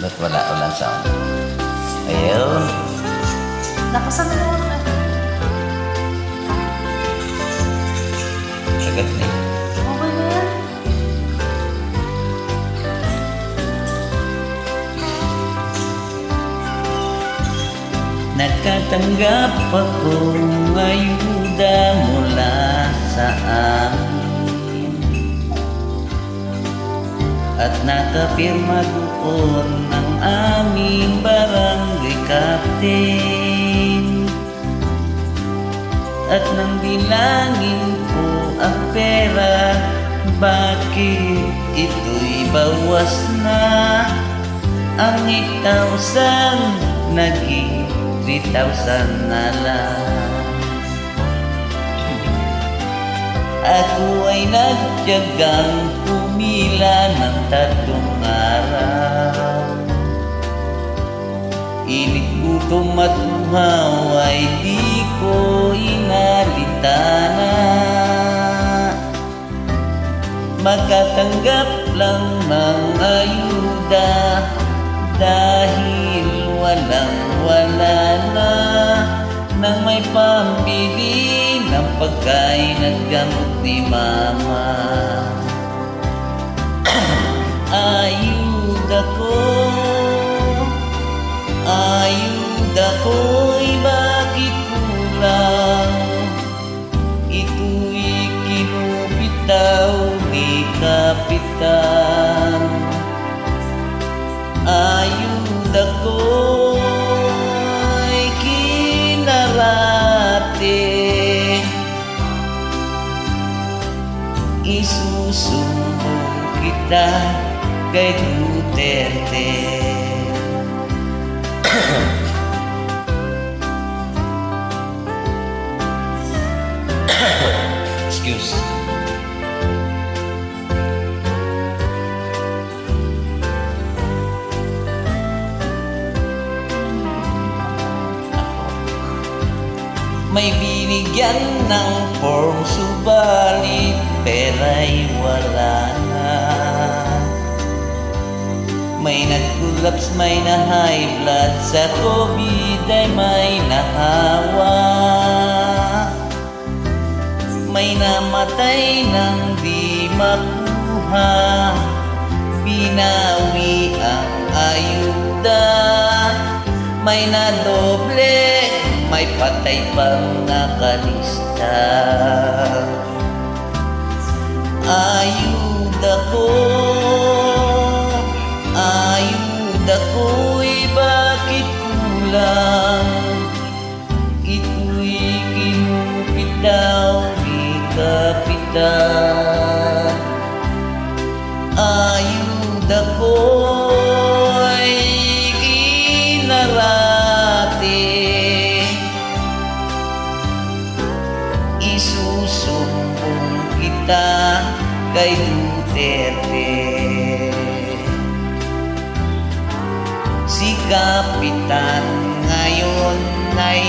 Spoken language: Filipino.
Ba't walang sound? Ayun. Nakasama naman na. Sagat na yun. Okay na yan. Nakatanggap akong ayuda mula sa amin at nakapirma doon ng aming barangay captain. At nang bilangin ko ang pera, bakit ito'y bawas na? Ang 8,000 naging 3,000 na lang. Ako ay nagtiyagang pumila ng 3 araw. Init, gutom at uhaw ay di ko inalitana. Makatanggap lang ng ayuda dahil walang-wala na nang may pambili ng pagkain at gamot ni mama. Ayuda ko'y bakit kulang? Ito'y kinupitaw ni Kapitan. Ayuda ko'y kinarate, isusumbong kita kay Duterte. Excuse. May binigyan ng form, subalit pera'y wala na. May nag-collapse, may na-high blood, sa COVID ay may nahawa. May namatay nang di makuha, binawi ang ayuda. May nadoble, may patay pang nakalista. Ayuda ko'y bakit kulang? Ito'y kinupit daw ni Kapitan. Ayuda ko'y kinarate, isusumbong kita kay Duterte. Si Kapitan ngayon ay